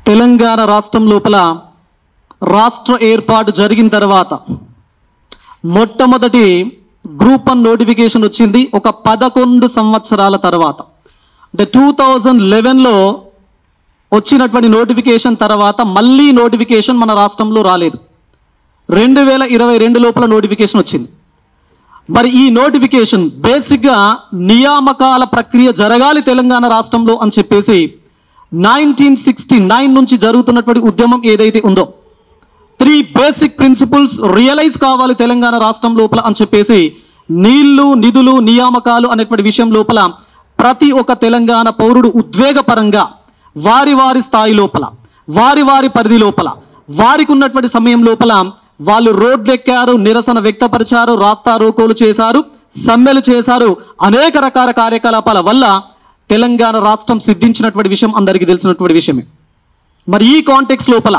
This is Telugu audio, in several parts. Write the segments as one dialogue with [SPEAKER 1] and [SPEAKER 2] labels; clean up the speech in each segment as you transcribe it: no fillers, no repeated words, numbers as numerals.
[SPEAKER 1] తెలంగాణ రాష్ట్రం లోపల రాష్ట్ర ఏర్పాటు జరిగిన తర్వాత మొట్టమొదటి గ్రూప్ 1 నోటిఫికేషన్ వచ్చింది ఒక 11 సంవత్సరాల తర్వాత. అంటే 2011లో వచ్చినటువంటి నోటిఫికేషన్ తర్వాత మళ్ళీ నోటిఫికేషన్ మన రాష్ట్రంలో రాలేదు. 2022 లోపల నోటిఫికేషన్ వచ్చింది. మరి ఈ నోటిఫికేషన్ బేసిక్గా నియామకాల ప్రక్రియ జరగాలి తెలంగాణ రాష్ట్రంలో అని చెప్పేసి 1969 నుంచి జరుగుతున్నటువంటి ఉద్యమం ఏదైతే ఉందో 3 బేసిక్ ప్రిన్సిపల్స్ రియలైజ్ కావాలి తెలంగాణ రాష్ట్రం లోపల అని చెప్పేసి నీళ్లు నిధులు నియామకాలు అనేటువంటి విషయం లోపల ప్రతి ఒక్క తెలంగాణ పౌరుడు ఉద్వేగపరంగా వారి వారి స్థాయి లోపల వారి వారి పరిధి లోపల వారికి ఉన్నటువంటి సమయం లోపల వాళ్ళు రోడ్లెక్కారు, నిరసన వ్యక్తపరిచారు, రాస్తా రోకోలు చేశారు, సమ్మెలు చేశారు. అనేక రకాల కార్యకలాపాల వల్ల తెలంగాణ రాష్ట్రం సిద్ధించినటువంటి విషయం అందరికీ తెలిసినటువంటి విషయమే. మరి ఈ కాంటెక్స్ లోపల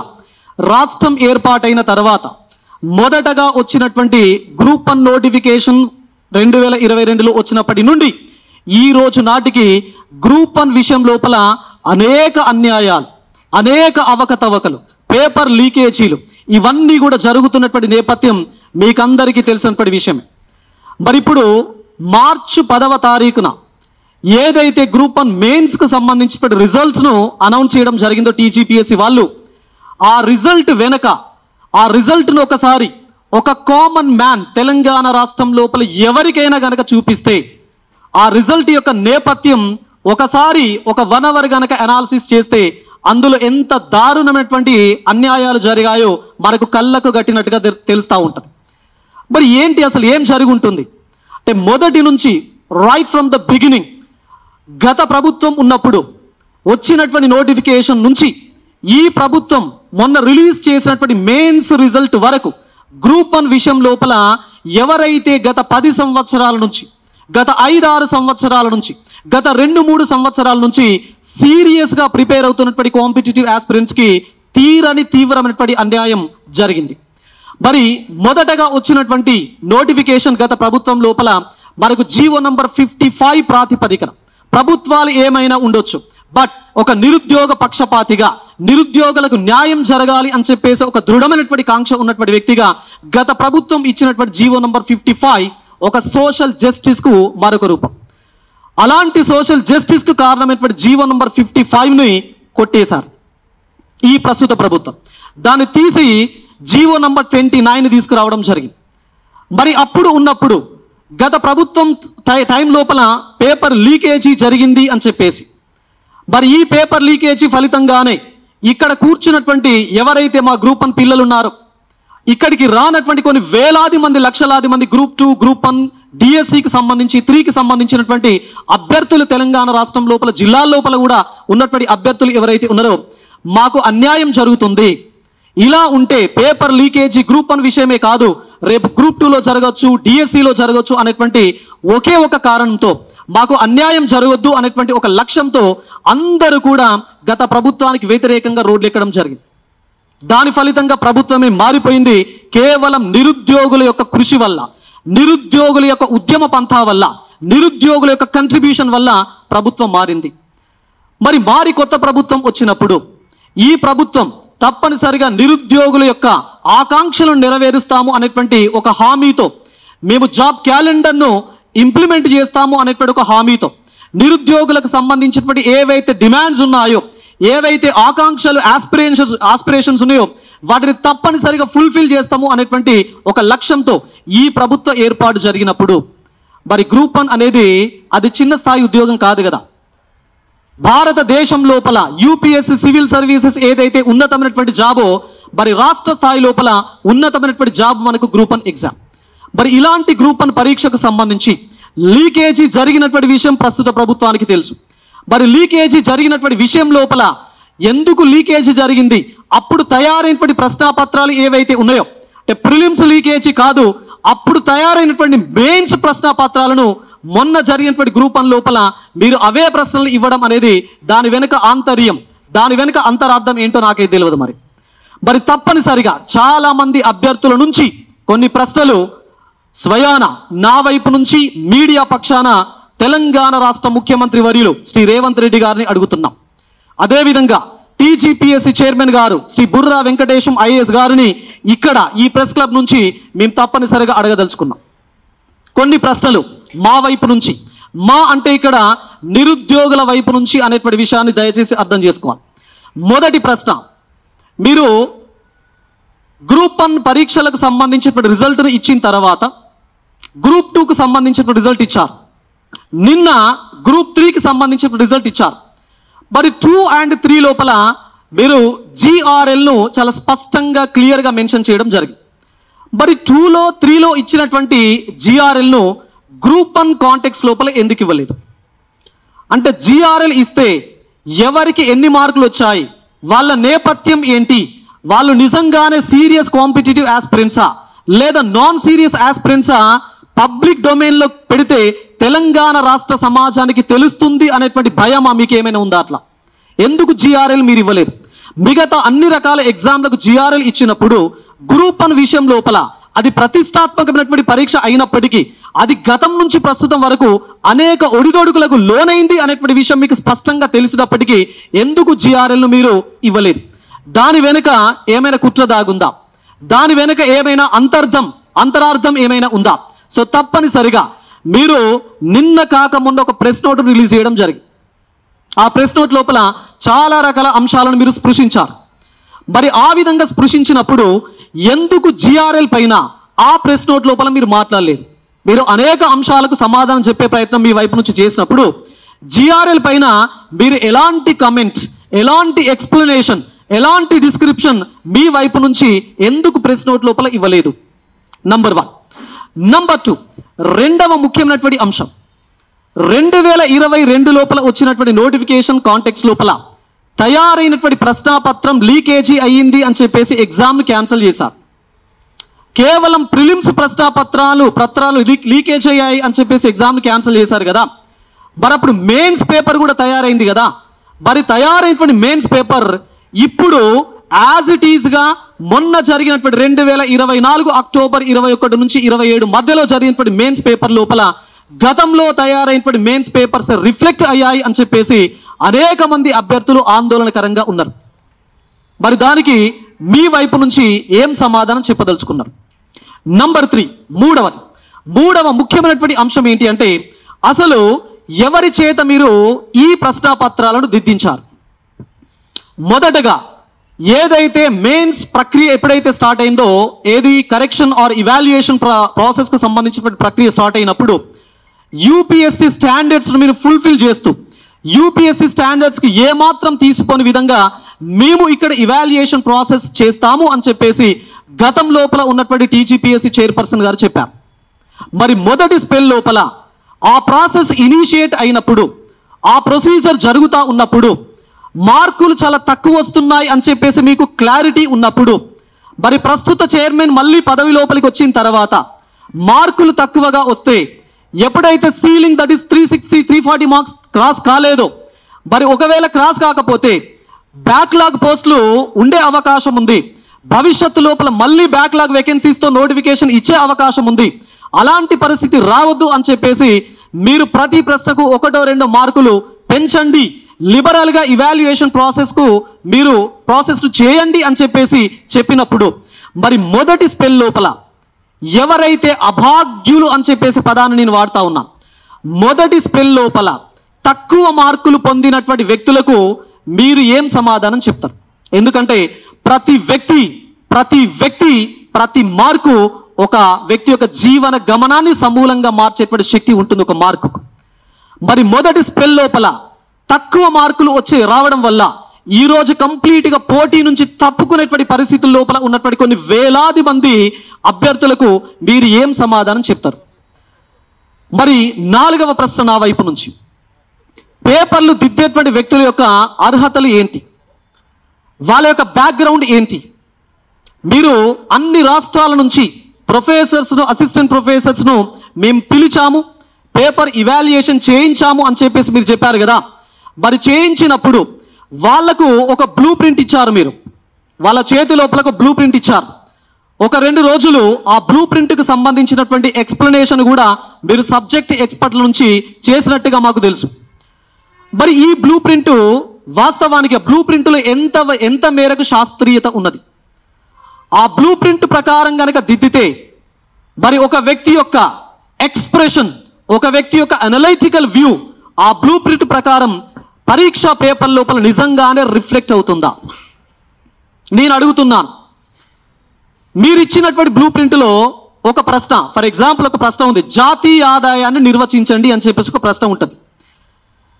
[SPEAKER 1] రాష్ట్రం ఏర్పాటైన తర్వాత మొదటగా వచ్చినటువంటి గ్రూప్ 1 నోటిఫికేషన్ 2022లో వచ్చినప్పటి నుండి ఈ రోజు నాటికి గ్రూప్ 1 విషయం లోపల అనేక అన్యాయాలు, అనేక అవకతవకలు, పేపర్ లీకేజీలు ఇవన్నీ కూడా జరుగుతున్నటువంటి నేపథ్యం మీకందరికీ తెలిసినటువంటి విషయమే. మరి ఇప్పుడు మార్చి 10వ తారీఖున ఏదైతే గ్రూప్ 1 మెయిన్స్కు సంబంధించిన రిజల్ట్స్ను అనౌన్స్ చేయడం జరిగిందో టీజీపీఎస్సీ వాళ్ళు, ఆ రిజల్ట్ వెనక ఆ రిజల్ట్ను ఒకసారి ఒక కామన్ మ్యాన్ తెలంగాణ రాష్ట్రం లోపల ఎవరికైనా గనక చూపిస్తే ఆ రిజల్ట్ యొక్క నేపథ్యం ఒకసారి ఒక 1 అవర్ గనక అనాలిసిస్ చేస్తే అందులో ఎంత దారుణమైనటువంటి అన్యాయాలు జరిగాయో మనకు కళ్ళకు గట్టినట్టుగా తెలుస్తూ ఉంటుంది. మరి ఏంటి అసలు ఏం జరిగి ఉంటుంది అంటే మొదటి నుంచి రైట్ ఫ్రమ్ ద బిగినింగ్ గత ప్రభుత్వం ఉన్నప్పుడు వచ్చినటువంటి నోటిఫికేషన్ నుంచి ఈ ప్రభుత్వం మొన్న రిలీజ్ చేసినటువంటి మెయిన్స్ రిజల్ట్ వరకు గ్రూప్ 1 విషయం లోపల ఎవరైతే గత 10 సంవత్సరాల నుంచి, గత 5-6 సంవత్సరాల నుంచి, గత 2-3 సంవత్సరాల నుంచి సీరియస్గా ప్రిపేర్ అవుతున్నటువంటి కాంపిటేటివ్ ఆస్పిరెంట్స్కి తీవ్రమైనటువంటి అన్యాయం జరిగింది. మరి మొదటగా వచ్చినటువంటి నోటిఫికేషన్ గత ప్రభుత్వం లోపల మనకు జీవో నంబర్ 55 ప్రాతిపదికన ప్రభుత్వాలు ఏమైనా ఉండొచ్చు, బట్ ఒక నిరుద్యోగ పక్షపాతిగా నిరుద్యోగులకు న్యాయం జరగాలి అని చెప్పేసి ఒక దృఢమైనటువంటి కాంక్ష ఉన్నటువంటి వ్యక్తిగా గత ప్రభుత్వం ఇచ్చినటువంటి జీవో నంబర్ 55 ఒక సోషల్ జస్టిస్కు మరొక రూపం. అలాంటి సోషల్ జస్టిస్కు కారణమైనటువంటి జీవో నంబర్ 55ని కొట్టేశారు ఈ ప్రస్తుత ప్రభుత్వం. దాన్ని తీసి జీవో నంబర్ 29 తీసుకురావడం జరిగింది. మరి అప్పుడు ఉన్నప్పుడు గత ప్రభుత్వం టైం లోపల పేపర్ లీకేజీ జరిగింది అని చెప్పేసి, మరి ఈ పేపర్ లీకేజీ ఫలితంగానే ఇక్కడ కూర్చున్నటువంటి ఎవరైతే మా గ్రూప్ 1 పిల్లలు ఉన్నారో ఇక్కడికి రానటువంటి కొన్ని వేలాది మంది, లక్షలాది మంది గ్రూప్ 2, గ్రూప్ 1, డిఎస్సికి సంబంధించి 3కి సంబంధించినటువంటి అభ్యర్థులు తెలంగాణ రాష్ట్రం లోపల జిల్లాల లోపల కూడా ఉన్నటువంటి అభ్యర్థులు ఎవరైతే ఉన్నారో మాకు అన్యాయం జరుగుతుంది, ఇలా ఉంటే పేపర్ లీకేజీ గ్రూప్ 1 విషయమే కాదు రేపు గ్రూప్ 2లో జరగచ్చు, డిఎస్సిలో జరగచ్చు అనేటువంటి ఒకే ఒక కారణంతో మాకు అన్యాయం జరగొద్దు అనేటువంటి ఒక లక్ష్యంతో అందరూ కూడా గత ప్రభుత్వానికి వ్యతిరేకంగా రోడ్లు ఎక్కడం జరిగింది. దాని ఫలితంగా ప్రభుత్వమే మారిపోయింది. కేవలం నిరుద్యోగుల యొక్క కృషి వల్ల, నిరుద్యోగుల యొక్క ఉద్యమ పంథా వల్ల, నిరుద్యోగుల యొక్క కంట్రిబ్యూషన్ వల్ల ప్రభుత్వం మారింది. మరి కొత్త ప్రభుత్వం వచ్చినప్పుడు ఈ ప్రభుత్వం తప్పనిసరిగా నిరుద్యోగుల యొక్క ఆకాంక్షలను నెరవేరుస్తాము అనేటువంటి ఒక హామీతో, మేము జాబ్ క్యాలెండర్ను ఇంప్లిమెంట్ చేస్తాము అనేటువంటి ఒక హామీతో, నిరుద్యోగులకు సంబంధించినటువంటి ఏవైతే డిమాండ్స్ ఉన్నాయో, ఏవైతే ఆకాంక్షలు ఆస్పిరేషన్స్ ఉన్నాయో వాటిని తప్పనిసరిగా ఫుల్ఫిల్ చేస్తాము అనేటువంటి ఒక లక్ష్యంతో ఈ ప్రభుత్వ ఏర్పాటు జరిగినప్పుడు మరి గ్రూప్ 1 అనేది అది చిన్న స్థాయి ఉద్యోగం కాదు కదా. భారతదేశం లోపల యూపీఎస్సీ సివిల్ సర్వీసెస్ ఏదైతే ఉన్నతమైనటువంటి జాబో మరి రాష్ట్ర స్థాయి లోపల ఉన్నతమైనటువంటి జాబ్ మనకు గ్రూప్ 1 ఎగ్జామ్. మరి ఇలాంటి గ్రూప్ 1 పరీక్షకు సంబంధించి లీకేజీ జరిగినటువంటి విషయం ప్రస్తుత ప్రభుత్వానికి తెలుసు. మరి లీకేజీ జరిగినటువంటి విషయం లోపల ఎందుకు లీకేజీ జరిగింది, అప్పుడు తయారైనటువంటి ప్రశ్నాపత్రాలు ఏవైతే ఉన్నాయో అంటే ప్రిలిమ్స్ లీకేజీ కాదు, అప్పుడు తయారైనటువంటి మెయిన్స్ ప్రశ్నాపత్రాలను మొన్న జరిగినటువంటి గ్రూప్ 1 లోపల మీరు అవే ప్రశ్నలు ఇవ్వడం అనేది దాని వెనుక ఆంతర్యం, దాని వెనుక అంతరార్థం ఏంటో నాకైతే తెలియదు. మరి తప్పనిసరిగా చాలామంది అభ్యర్థుల నుంచి కొన్ని ప్రశ్నలు స్వయాన నా వైపు నుంచి మీడియా పక్షాన తెలంగాణ రాష్ట్ర ముఖ్యమంత్రి వర్యులు శ్రీ రేవంత్ రెడ్డి గారిని అడుగుతున్నాం. అదేవిధంగా టీజీపీఎస్సీ చైర్మన్ గారు శ్రీ బుర్రా వెంకటేశం ఐఏఎస్ గారిని ఇక్కడ ఈ ప్రెస్ క్లబ్ నుంచి మేము తప్పనిసరిగా అడగదలుచుకున్నాం కొన్ని ప్రశ్నలు మా వైపు నుంచి. మా అంటే ఇక్కడ నిరుద్యోగుల వైపు నుంచి అనేటువంటి విషయాన్ని దయచేసి అర్థం చేసుకోవాలి. మొదటి ప్రశ్న, మీరు గ్రూప్ 1 పరీక్షలకు సంబంధించినటువంటి రిజల్ట్ను ఇచ్చిన తర్వాత గ్రూప్ 2కు సంబంధించిన రిజల్ట్ ఇచ్చారు. నిన్న గ్రూప్ 3కి సంబంధించిన రిజల్ట్ ఇచ్చారు. మరి 2 and 3 లోపల మీరు GRLను చాలా స్పష్టంగా క్లియర్గా మెన్షన్ చేయడం జరిగింది. మరి 2లో 3లో ఇచ్చినటువంటి GRLను గ్రూప్ 1 కాంటెక్స్ట్ లోపల ఎందుకు ఇవ్వలేదు? అంటే GRL ఇస్తే ఎవరికి ఎన్ని మార్కులు వచ్చాయి, వాళ్ళ నేపథ్యం ఏంటి, వాళ్ళు నిజంగానే సీరియస్ కాంపిటేటివ్ ఆస్పిరెంట్సా లేదా నాన్ సీరియస్ ఆస్పిరెంట్సా పబ్లిక్ డొమైన్లో పెడితే తెలంగాణ రాష్ట్ర సమాజానికి తెలుస్తుంది అనేటువంటి భయమా మీకు ఏమైనా ఉందా? అట్లా ఎందుకు GRL మీరు ఇవ్వలేదు? మిగతా అన్ని రకాల ఎగ్జామ్లకు GRL ఇచ్చినప్పుడు గ్రూప్ 1 విషయం లోపల అది ప్రతిష్టాత్మకమైనటువంటి పరీక్ష అయినప్పటికీ అది గతం నుంచి ప్రస్తుతం వరకు అనేక ఒడిదొడుకులకు లోనైంది అనేటువంటి విషయం మీకు స్పష్టంగా తెలిసినప్పటికీ ఎందుకు GRLను మీరు ఇవ్వలేదు? దాని వెనుక ఏమైనా కుట్ర దాగుందా? దాని వెనుక ఏమైనా అంతరార్థం ఏమైనా ఉందా? సో తప్పనిసరిగా మీరు నిన్న కాకముందు ఒక ప్రెస్ నోట్ రిలీజ్ చేయడం జరిగింది. ఆ ప్రెస్ నోట్ లోపల చాలా రకాల అంశాలను మీరు స్పృశించారు. మరి ఆ విధంగా స్పృశించినప్పుడు ఎందుకు GRL పైన ఆ ప్రెస్ నోట్ లోపల మీరు మాట్లాడలేదు? మీరు అనేక అంశాలకు సమాధానం చెప్పే ప్రయత్నం మీ వైపు నుంచి చేసినప్పుడు GRL పైన మీరు ఎలాంటి కమెంట్, ఎలాంటి ఎక్స్ప్లెనేషన్, ఎలాంటి డిస్క్రిప్షన్ మీ వైపు నుంచి ఎందుకు ప్రెస్ నోట్ లోపల ఇవ్వలేదు? నంబర్ 1. నంబర్ 2, రెండవ ముఖ్యమైనటువంటి అంశం, 2022 లోపల వచ్చినటువంటి నోటిఫికేషన్ కాంటెక్స్ట్ లోపల తయారైనటువంటి ప్రశ్నాపత్రం లీకేజీ అయ్యింది అని చెప్పేసి ఎగ్జామ్ను క్యాన్సిల్ చేశారు. కేవలం ప్రిలిమ్స్ పత్రాలు లీకేజ్ అయ్యాయి అని చెప్పేసి ఎగ్జామ్ను క్యాన్సిల్ చేశారు కదా. మరి అప్పుడు మెయిన్స్ పేపర్ కూడా తయారైంది కదా. మరి తయారైనటువంటి మెయిన్స్ పేపర్ ఇప్పుడు యాజ్ ఇట్ ఈజ్గా మొన్న జరిగినటువంటి 2024 అక్టోబర్ 21 నుంచి 27 మధ్యలో జరిగినటువంటి మెయిన్స్ పేపర్ లోపల గతంలో తయారైనటువంటి మెయిన్స్ పేపర్స్ రిఫ్లెక్ట్ అయ్యాయి అని చెప్పేసి అనేక మంది అభ్యర్థులు ఆందోళనకరంగా ఉన్నారు. మరి దానికి మీ వైపు నుంచి ఏం సమాధానం చెప్పదలుచుకున్నారు? నంబర్ 3, మూడవ ముఖ్యమైనటువంటి అంశం ఏంటి అంటే అసలు ఎవరి చేత మీరు ఈ ప్రశ్నాపత్రాలను దిద్దించారు? మొదటగా ఏదైతే మెయిన్స్ ప్రక్రియ ఎప్పుడైతే స్టార్ట్ అయిందో, ఏది కరెక్షన్ ఆర్ ఇవాల్యుయేషన్ ప్రాసెస్కు సంబంధించినటువంటి ప్రక్రియ స్టార్ట్ అయినప్పుడు యూపీఎస్సీ స్టాండర్డ్స్ను మీరు ఫుల్ఫిల్ చేస్తూ యూపీఎస్సీ స్టాండర్డ్స్కి ఏమాత్రం తీసుకోని విధంగా మేము ఇక్కడ ఇవాల్యుయేషన్ ప్రాసెస్ చేస్తాము అని చెప్పేసి గతం లోపల ఉన్నటువంటి టీజీపీఎస్సీ చైర్పర్సన్ గారు చెప్పారు. మరి మొదటి స్పెల్ లోపల ఆ ప్రాసెస్ ఇనిషియేట్ అయినప్పుడు, ఆ ప్రొసీజర్ జరుగుతూ ఉన్నప్పుడు మార్కులు చాలా తక్కువ వస్తున్నాయి అని చెప్పేసి మీకు క్లారిటీ ఉన్నప్పుడు, మరి ప్రస్తుత చైర్మన్ మళ్ళీ పదవి లోపలికి వచ్చిన తర్వాత మార్కులు తక్కువగా వస్తే ఎప్పుడైతే ceiling that is 360, 340 marks cross కాలేదో, మరి ఒకవేళ క్రాస్ కాకపోతే బ్యాక్లాగ్ పోస్టులు ఉండే అవకాశం ఉంది. భవిష్యత్తు లోపల మళ్ళీ బ్యాక్లాగ్ వేకెన్సీస్తో నోటిఫికేషన్ ఇచ్చే అవకాశం ఉంది. అలాంటి పరిస్థితి రావద్దు అని చెప్పేసి మీరు ప్రతి ప్రశ్నకు 1-2 మార్కులు పెంచండి, లిబరల్గా ఇవాల్యుయేషన్ ప్రాసెస్కు మీరు ప్రాసెస్లు చేయండి అని చెప్పేసి చెప్పినప్పుడు, మరి మొదటి స్పెల్ లోపల ఎవరైతే అభాగ్యులు అని చెప్పేసి పదాన్ని నేను వాడుతూ ఉన్నాను, మొదటి స్పెల్ లోపల తక్కువ మార్కులు పొందినటువంటి వ్యక్తులకు మీరు ఏం సమాధానం చెప్తారు? ఎందుకంటే ప్రతి మార్కు ఒక వ్యక్తి యొక్క జీవన గమనాన్ని సమూలంగా మార్చేటువంటి శక్తి ఉంటుంది ఒక మార్కుకు. మరి మొదటి స్పెల్ లోపల తక్కువ మార్కులు రావడం వల్ల ఈరోజు కంప్లీట్గా పోటీ నుంచి తప్పుకునేటువంటి పరిస్థితుల లోపల ఉన్నటువంటి కొన్ని వేలాది మంది అభ్యర్థులకు మీరు ఏం సమాధానం చెప్తారు? మరి 4వ ప్రశ్న నా వైపు నుంచి, పేపర్లు దిద్దేటువంటి వ్యక్తుల యొక్క అర్హతలు ఏంటి, వాళ్ళ యొక్క బ్యాక్గ్రౌండ్ ఏంటి? మీరు అన్ని రాష్ట్రాల నుంచి ప్రొఫెసర్స్ను, అసిస్టెంట్ ప్రొఫెసర్స్ను మేము పిలిచాము, పేపర్ ఇవాల్యుయేషన్ చేయించాము అని చెప్పేసి మీరు చెప్పారు కదా. మరి చేయించినప్పుడు వాళ్లకు ఒక బ్లూ ప్రింట్ ఇచ్చారు, మీరు వాళ్ళ చేతి లోపల ఒక బ్లూ ప్రింట్ ఇచ్చారు. ఒక 2 రోజులు ఆ బ్లూ ప్రింట్కి సంబంధించినటువంటి ఎక్స్ప్లెనేషన్ కూడా మీరు సబ్జెక్ట్ ఎక్స్పర్ట్ల నుంచి చేసినట్టుగా మాకు తెలుసు. మరి ఈ బ్లూ ప్రింట్ వాస్తవానికి బ్లూ ప్రింట్లో ఎంత మేరకు శాస్త్రీయత ఉన్నది, ఆ బ్లూ ప్రింట్ ప్రకారం కనుక దిద్దితే మరి ఒక వ్యక్తి యొక్క ఎక్స్ప్రెషన్, ఒక వ్యక్తి యొక్క అనలైటికల్ వ్యూ ఆ బ్లూ ప్రింట్ ప్రకారం పరీక్షా పేపర్ లోపల నిజంగానే రిఫ్లెక్ట్ అవుతుందా? నేను అడుగుతున్నాను. మీరు ఇచ్చినటువంటి బ్లూ ప్రింట్లో ఒక ప్రశ్న, ఫర్ ఎగ్జాంపుల్ ఒక ప్రశ్న ఉంది, జాతీయ ఆదాయాన్ని నిర్వచించండి అని చెప్పేసి ఒక ప్రశ్న ఉంటుంది.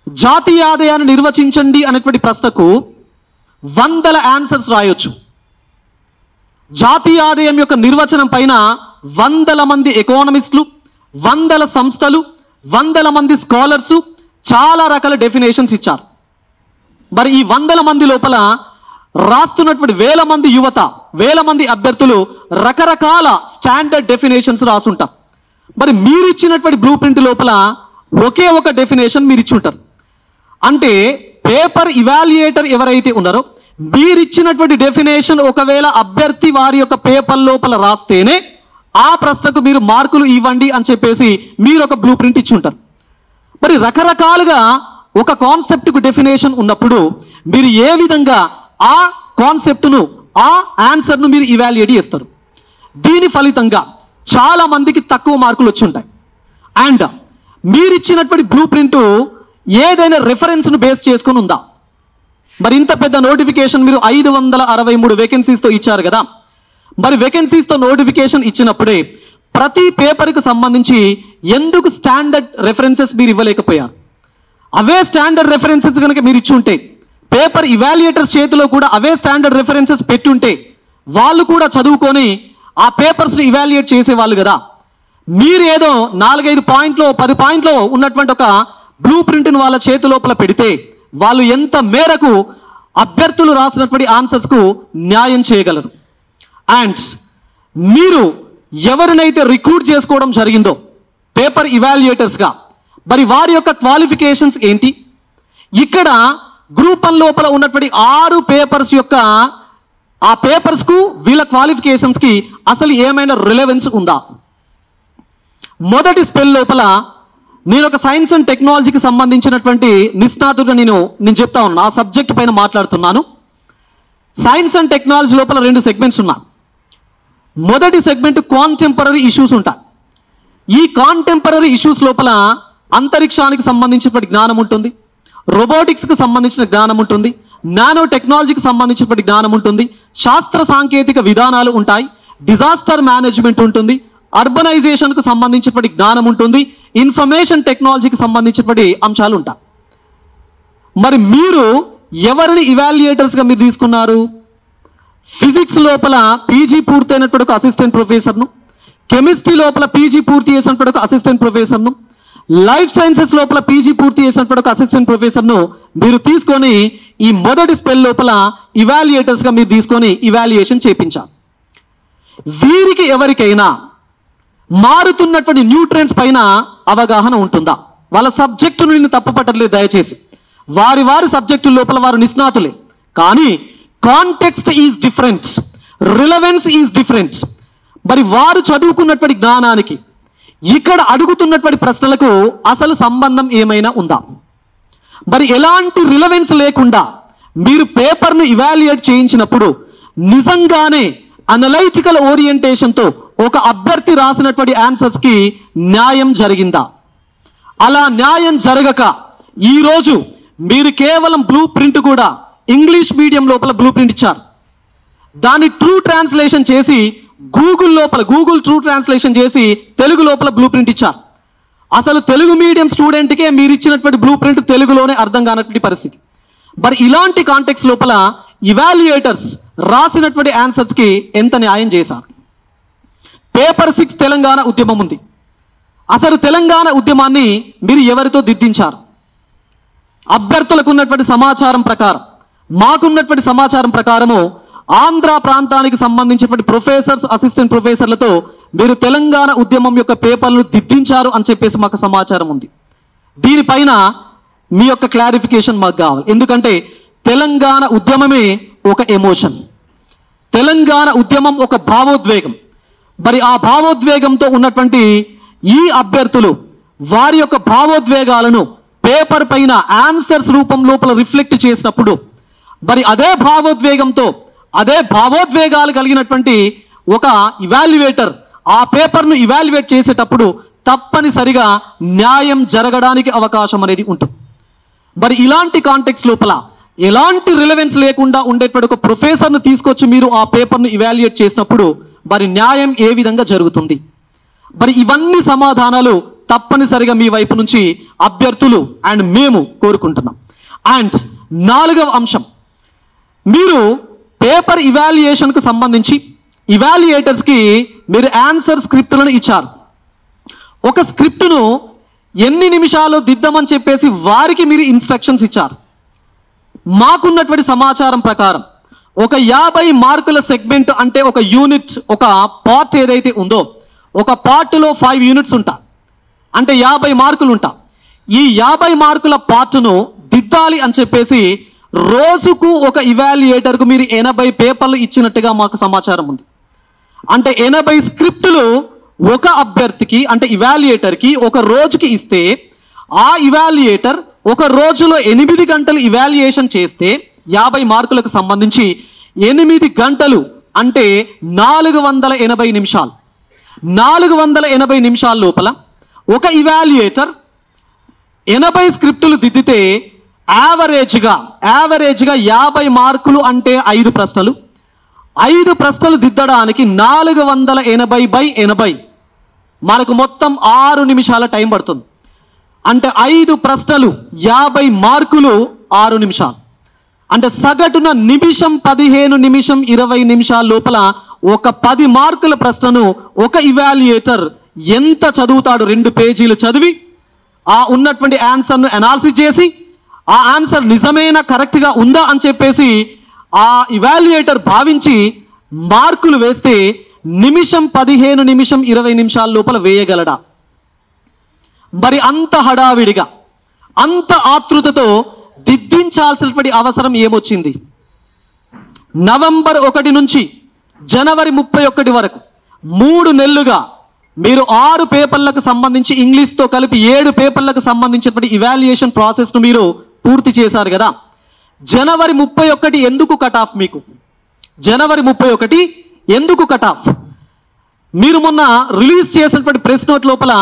[SPEAKER 1] జాతీయ ఆదాయాన్ని నిర్వచించండి అనేటువంటి ప్రశ్నకు 100 ఆన్సర్స్ రాయొచ్చు. జాతీయ ఆదాయం యొక్క నిర్వచనం పైన 100 మంది ఎకానమిస్టులు, 100 సంస్థలు, 100 మంది స్కాలర్సు చాలా రకాల డెఫినేషన్స్ ఇచ్చారు. మరి ఈ 100 మంది లోపల రాస్తున్నటువంటి 1000 మంది యువత, 1000 మంది అభ్యర్థులు రకరకాల స్టాండర్డ్ డెఫినేషన్స్ రాసుంటారు. మరి మీరు ఇచ్చినటువంటి బ్లూ ప్రింట్ లోపల ఒకే ఒక డెఫినేషన్ మీరు ఇచ్చి ఉంటారు. అంటే పేపర్ ఇవాల్యుయేటర్ ఎవరైతే ఉన్నారో మీరు ఇచ్చినటువంటి డెఫినేషన్ ఒకవేళ అభ్యర్థి వారి యొక్క పేపర్ లోపల రాస్తేనే ఆ ప్రశ్నకు మీరు మార్కులు ఇవ్వండి అని చెప్పేసి మీరు ఒక బ్లూ ప్రింట్ ఇచ్చి ఉంటారు. మరి రకరకాలుగా ఒక కాన్సెప్ట్కు డెఫినేషన్ ఉన్నప్పుడు మీరు ఏ విధంగా ఆ కాన్సెప్ట్ను, ఆ ఆన్సర్ను మీరు ఇవాల్యుయేట్ చేస్తారు? దీని ఫలితంగా చాలా మందికి తక్కువ మార్కులు వచ్చి ఉంటాయి. అండ్ మీరు ఇచ్చినటువంటి బ్లూ ప్రింట్ ఏదైనా రెఫరెన్స్ను బేస్ చేసుకుని ఉందా? మరి ఇంత పెద్ద నోటిఫికేషన్ మీరు 563 వేకెన్సీస్తో ఇచ్చారు కదా. మరి వేకెన్సీస్తో నోటిఫికేషన్ ఇచ్చినప్పుడే ప్రతి పేపర్కి సంబంధించి ఎందుకు స్టాండర్డ్ రెఫరెన్సెస్ మీరు ఇవ్వలేకపోయారు? అవే స్టాండర్డ్ రెఫరెన్సెస్ కనుక మీరు ఇచ్చి ఉంటే, పేపర్ ఇవాల్యుయేటర్స్ చేతిలో కూడా అవే స్టాండర్డ్ రెఫరెన్సెస్ పెట్టుంటే వాళ్ళు కూడా చదువుకొని ఆ పేపర్స్ని ఇవాల్యుయేట్ చేసేవాళ్ళు కదా. మీరు ఏదో 4-5 పాయింట్లో 10 పాయింట్లో ఉన్నటువంటి ఒక బ్లూ ప్రింట్ని వాళ్ళ చేతి లోపల పెడితే వాళ్ళు ఎంత మేరకు అభ్యర్థులు రాసినటువంటి ఆన్సర్స్కు న్యాయం చేయగలరు? అండ్ మీరు ఎవరినైతే రిక్రూట్ చేసుకోవడం జరిగిందో పేపర్ ఇవాల్యుయేటర్స్గా, మరి వారి యొక్క క్వాలిఫికేషన్స్ ఏంటి? ఇక్కడ గ్రూప్ 1 లోపల ఉన్నటువంటి 6 పేపర్స్ యొక్క ఆ పేపర్స్కు వీళ్ళ క్వాలిఫికేషన్స్కి అసలు ఏమైనా రిలవెన్స్ ఉందా? మొదటి స్పెల్ లోపల నేను ఒక సైన్స్ అండ్ టెక్నాలజీకి సంబంధించినటువంటి నిష్ణాతుడిగా నేను చెప్తా ఉన్నాను, ఆ సబ్జెక్ట్ పైన మాట్లాడుతున్నాను. సైన్స్ అండ్ టెక్నాలజీ లోపల 2 సెగ్మెంట్స్ ఉన్నాయి. మొదటి సెగ్మెంట్ కాంటెంపరీ ఇష్యూస్ ఉంటాయి. ఈ కాంటెంపరీ ఇష్యూస్ లోపల అంతరిక్షానికి సంబంధించినటువంటి జ్ఞానం ఉంటుంది, రోబోటిక్స్కి సంబంధించిన జ్ఞానం ఉంటుంది, నానో టెక్నాలజీకి సంబంధించినటువంటి జ్ఞానం ఉంటుంది, శాస్త్ర సాంకేతిక విధానాలు ఉంటాయి, డిజాస్టర్ మేనేజ్మెంట్ ఉంటుంది, అర్బనైజేషన్కు సంబంధించినటువంటి జ్ఞానం ఉంటుంది, ఇన్ఫర్మేషన్ టెక్నాలజీకి సంబంధించినటువంటి అంశాలు ఉంటాయి. మరి మీరు ఎవరిని ఇవాల్యుయేటర్స్గా మీరు తీసుకున్నారు? ఫిజిక్స్ లోపల పీజీ పూర్తయినటువంటి ఒక అసిస్టెంట్ ప్రొఫెసర్ను, కెమిస్ట్రీ లోపల పీజీ పూర్తి చేసినటువంటి ఒక అసిస్టెంట్ ప్రొఫెసర్ను, లైఫ్ సైన్సెస్ లోపల పీజీ పూర్తి చేసినటువంటి ఒక అసిస్టెంట్ ప్రొఫెసర్ను మీరు తీసుకొని ఈ మొదటి స్పెల్ లోపల ఇవాల్యుయేటర్స్గా మీరు తీసుకొని ఇవాల్యుయేషన్ చేయించారు. వీరికి ఎవరికైనా మారుతున్నటువంటి న్యూట్రియన్స్ పైన అవగాహన ఉంటుందా? వాళ్ళ సబ్జెక్టును నేను తప్పుపట్టలేదు దయచేసి, వారి సబ్జెక్టు లోపల వారు నిష్ణాతులే, కానీ context is different, relevance is different. మరి వారు చదువుకున్నటువంటి జ్ఞానానికి ఇక్కడ అడుగుతున్నటువంటి ప్రశ్నలకు అసలు సంబంధం ఏమైనా ఉందా? మరి ఎలాంటి రిలవెన్స్ లేకుండా మీరు పేపర్ను ఇవాల్యుయేట్ చేయించినప్పుడు నిజంగానే అనలైటికల్ ఓరియంటేషన్తో ఒక అభ్యర్థి రాసినటువంటి ఆన్సర్స్కి న్యాయం జరిగిందా? అలా న్యాయం జరగక ఈరోజు మీరు కేవలం బ్లూ ప్రింట్ కూడా ఇంగ్లీష్ మీడియం లోపల బ్లూ ప్రింట్ ఇచ్చారు, దాన్ని ట్రూ ట్రాన్స్లేషన్ చేసి గూగుల్ ట్రూ ట్రాన్స్లేషన్ చేసి తెలుగు లోపల బ్లూ ప్రింట్ ఇచ్చారు. అసలు తెలుగు మీడియం స్టూడెంట్కే మీరు ఇచ్చినటువంటి బ్లూ ప్రింట్ తెలుగులోనే అర్థం కానటువంటి పరిస్థితి. మరి ఇలాంటి కాంటెక్స్ లోపల ఇవాల్యుయేటర్స్ రాసినటువంటి ఆన్సర్స్కి ఎంత న్యాయం చేశారు? పేపర్ 6 తెలంగాణ ఉద్యమం ఉంది. అసలు తెలంగాణ ఉద్యమాన్ని మీరు ఎవరితో దిద్దించారు? అభ్యర్థులకు ఉన్నటువంటి సమాచారం ప్రకారం, మాకున్నటువంటి సమాచారం ప్రకారము ఆంధ్ర ప్రాంతానికి సంబంధించినటువంటి ప్రొఫెసర్స్, అసిస్టెంట్ ప్రొఫెసర్లతో మీరు తెలంగాణ ఉద్యమం యొక్క పేపర్లను దిద్దించారు అని చెప్పేసి మాకు సమాచారం ఉంది. దీనిపైన మీ యొక్క క్లారిఫికేషన్ మాకు కావాలి. ఎందుకంటే తెలంగాణ ఉద్యమమే ఒక ఎమోషన్, తెలంగాణ ఉద్యమం ఒక భావోద్వేగం. మరి ఆ భావోద్వేగంతో ఉన్నటువంటి ఈ అభ్యర్థులు వారి యొక్క భావోద్వేగాలను పేపర్ పైన ఆన్సర్స్ రూపం లోపల రిఫ్లెక్ట్ చేసినప్పుడు మరి అదే భావోద్వేగంతో అదే భావోద్వేగాలు కలిగినటువంటి ఒక ఇవాల్యుయేటర్ ఆ పేపర్ను ఇవాల్యుయేట్ చేసేటప్పుడు తప్పనిసరిగా న్యాయం జరగడానికి అవకాశం అనేది ఉంటుంది. మరి ఇలాంటి కాంటెక్స్ట్ లోపల ఎలాంటి రిలవెన్స్ లేకుండా ఉండేటువంటి ఒక ప్రొఫెసర్ను తీసుకొచ్చి మీరు ఆ పేపర్ను ఇవాల్యుయేట్ చేసినప్పుడు మరి న్యాయం ఏ విధంగా జరుగుతుంది? మరి ఇవన్నీ సమాధానాలు తప్పనిసరిగా మీ వైపు నుంచి అభ్యర్థులు అండ్ మేము కోరుకుంటున్నాం. అండ్ 4వ అంశం, మీరు పేపర్ ఇవాల్యుయేషన్కు సంబంధించి ఇవాల్యుయేటర్స్కి మీరు ఆన్సర్ స్క్రిప్టులను ఇచ్చారు. ఒక స్క్రిప్టును ఎన్ని నిమిషాలు దిద్దమని చెప్పేసి వారికి మీరు ఇన్స్ట్రక్షన్స్ ఇచ్చారు. మాకున్నటువంటి సమాచారం ప్రకారం ఒక 50 మార్కుల సెగ్మెంట్ అంటే ఒక యూనిట్ ఒక పార్ట్ ఏదైతే ఉందో ఒక పార్ట్లో 5 యూనిట్స్ ఉంటా అంటే 50 మార్కులు ఉంటా. ఈ 50 మార్కుల పార్ట్ను దిద్దాలి అని చెప్పేసి రోజుకు ఒక ఇవాల్యుయేటర్కు మీరు 80 పేపర్లు ఇచ్చినట్టుగా మాకు సమాచారం ఉంది. అంటే 80 స్క్రిప్టులు ఒక అభ్యర్థికి అంటే ఇవాల్యుయేటర్కి ఒక రోజుకి ఇస్తే ఆ ఇవాల్యుయేటర్ ఒక రోజులో 8 గంటలు ఇవాల్యుయేషన్ చేస్తే 50 మార్కులకు సంబంధించి 8 గంటలు అంటే 480 నిమిషాలు. 480 నిమిషాల లోపల ఒక ఇవాల్యుయేటర్ 80 స్క్రిప్టులు దిద్దితే యావరేజ్గా 50 మార్కులు అంటే 5 ప్రశ్నలు. 5 ప్రశ్నలు దిద్దడానికి 480/80 మనకు మొత్తం 6 నిమిషాల టైం పడుతుంది. అంటే 5 ప్రశ్నలు 50 మార్కులు 6 నిమిషాలు. అంటే సగటున నిమిషం 15 నిమిషం 20 నిమిషాల లోపల ఒక 10 మార్కుల ప్రశ్నను ఒక ఇవాల్యుయేటర్ ఎంత చదువుతాడు? 2 పేజీలు చదివి ఆ ఉన్నటువంటి ఆన్సర్ను అనాలిసిస్ చేసి ఆ ఆన్సర్ నిజమైన కరెక్ట్గా ఉందా అని చెప్పేసి ఆ ఇవాల్యుయేటర్ భావించి మార్కులు వేస్తే నిమిషం 15 నిమిషం 20 నిమిషాల లోపల వేయగలడా? మరి అంత హడావిడిగా అంత ఆతృతతో దిద్దించాల్సినటువంటి అవసరం ఏమొచ్చింది? నవంబర్ 1 నుంచి జనవరి 31 వరకు 3 నెలలుగా మీరు 6 పేపర్లకు సంబంధించి ఇంగ్లీష్తో కలిపి 7 పేపర్లకు సంబంధించినటువంటి ఇవాల్యుయేషన్ ప్రాసెస్ను మీరు పూర్తి చేశారు కదా. జనవరి 31 ఎందుకు కట్ ఆఫ్? మీకు జనవరి 31 ఎందుకు కట్ ఆఫ్? మీరు మొన్న రిలీజ్ చేసినటువంటి ప్రెస్ నోట్ లోపల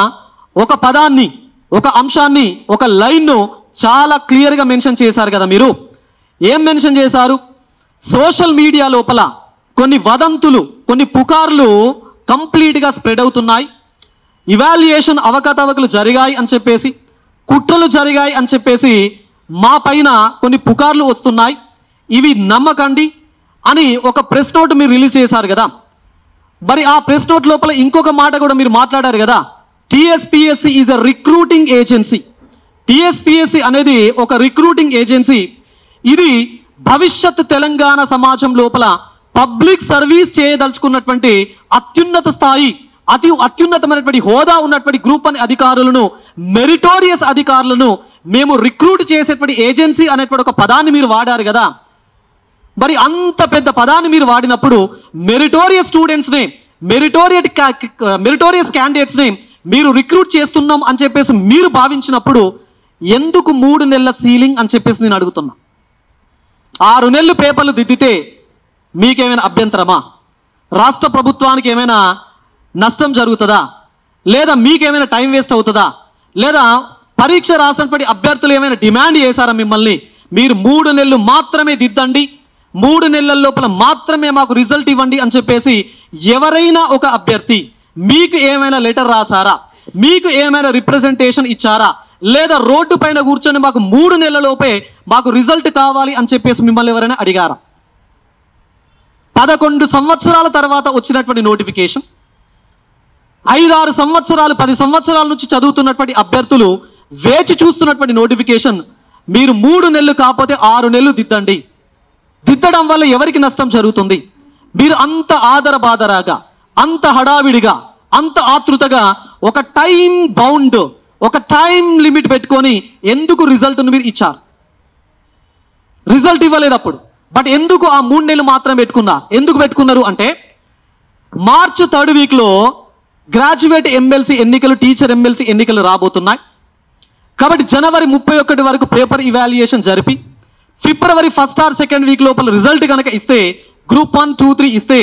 [SPEAKER 1] ఒక పదాన్ని ఒక అంశాన్ని ఒక లైన్ను చాలా క్లియర్గా మెన్షన్ చేశారు కదా. మీరు ఏం మెన్షన్ చేశారు? సోషల్ మీడియా లోపల కొన్ని వదంతులు కొన్ని పుకార్లు కంప్లీట్గా స్ప్రెడ్ అవుతున్నాయి. ఇవాల్యుయేషన్ అవకతవకలు జరిగాయి అని చెప్పేసి కుట్రలు జరిగాయి అని చెప్పేసి మా పైన కొన్ని పుకార్లు వస్తున్నాయి, ఇవి నమ్మకండి అని ఒక ప్రెస్ నోట్ మీరు రిలీజ్ చేశారు కదా. మరి ఆ ప్రెస్ నోట్ లోపల ఇంకొక మాట కూడా మీరు మాట్లాడారు కదా, TSPSC is a recruiting agency. TSPSC అనేది ఒక రిక్రూటింగ్ ఏజెన్సీ. ఇది భవిష్యత్ తెలంగాణ సమాజం లోపల పబ్లిక్ సర్వీస్ చేయదలుచుకున్నటువంటి అత్యున్నత స్థాయి అత్యున్నతమైనటువంటి హోదా ఉన్నటువంటి గ్రూప్ అని అధికారులను మెరిటోరియస్ అధికారులను మేము రిక్రూట్ చేసేటువంటి ఏజెన్సీ అనేటువంటి ఒక పదాన్ని మీరు వాడారు కదా. మరి అంత పెద్ద పదాన్ని మీరు వాడినప్పుడు మెరిటోరియస్ స్టూడెంట్స్ని మెరిటోరియస్ క్యాండిడేట్స్ని మీరు రిక్రూట్ చేస్తున్నాం అని చెప్పేసి మీరు భావించినప్పుడు ఎందుకు 3 నెలల సీలింగ్ అని చెప్పేసి నేను అడుగుతున్నా. 6 నెలలు పేపర్లు దిద్దితే మీకేమైనా అభ్యంతరమా? రాష్ట్ర ప్రభుత్వానికి ఏమైనా నష్టం జరుగుతుందా? లేదా మీకేమైనా టైం వేస్ట్ అవుతుందా? లేదా పరీక్ష రాసినటువంటి అభ్యర్థులు ఏమైనా డిమాండ్ చేశారా మిమ్మల్ని? మీరు 3 నెలలు మాత్రమే దిద్దండి, 3 నెలల లోపల మాత్రమే మాకు రిజల్ట్ ఇవ్వండి అని చెప్పేసి ఎవరైనా ఒక అభ్యర్థి మీకు ఏమైనా లెటర్ రాసారా? మీకు ఏమైనా రిప్రజెంటేషన్ ఇచ్చారా? లేదా రోడ్డు పైన కూర్చొని మాకు 3 నెలలలోపే మాకు రిజల్ట్ కావాలి అని చెప్పేసి మిమ్మల్ని ఎవరైనా అడిగారా? 11 సంవత్సరాల తర్వాత వచ్చినటువంటి నోటిఫికేషన్, 5-6 సంవత్సరాలు 10 సంవత్సరాల నుంచి చదువుతున్నటువంటి అభ్యర్థులు వేచి చూస్తున్నటువంటి నోటిఫికేషన్ మీరు 3 నెలలు కాకపోతే 6 నెలలు దిద్దండి. దిద్దడం వల్ల ఎవరికి నష్టం జరుగుతుంది? మీరు అంత ఆదరబాదరాగా అంత హడావిడిగా అంత ఆతృతగా ఒక టైం బౌండ్ ఒక టైం లిమిట్ పెట్టుకొని ఎందుకు రిజల్ట్ను మీరు ఇచ్చారు? రిజల్ట్ ఇవ్వలేదు అప్పుడు. బట్ ఎందుకు ఆ 3 నెలలు మాత్రం పెట్టుకున్నారు? ఎందుకు పెట్టుకున్నారు అంటే మార్చ్ 3rd వీక్లో గ్రాడ్యుయేట్ ఎమ్మెల్సీ ఎన్నికలు టీచర్ ఎమ్మెల్సీ ఎన్నికలు రాబోతున్నాయి. కాబట్టి జనవరి 31 వరకు పేపర్ ఇవాల్యుయేషన్ జరిపి ఫిబ్రవరి 1st or 2nd వీక్ లోపల రిజల్ట్ కనుక ఇస్తే గ్రూప్ 1, 2, 3 ఇస్తే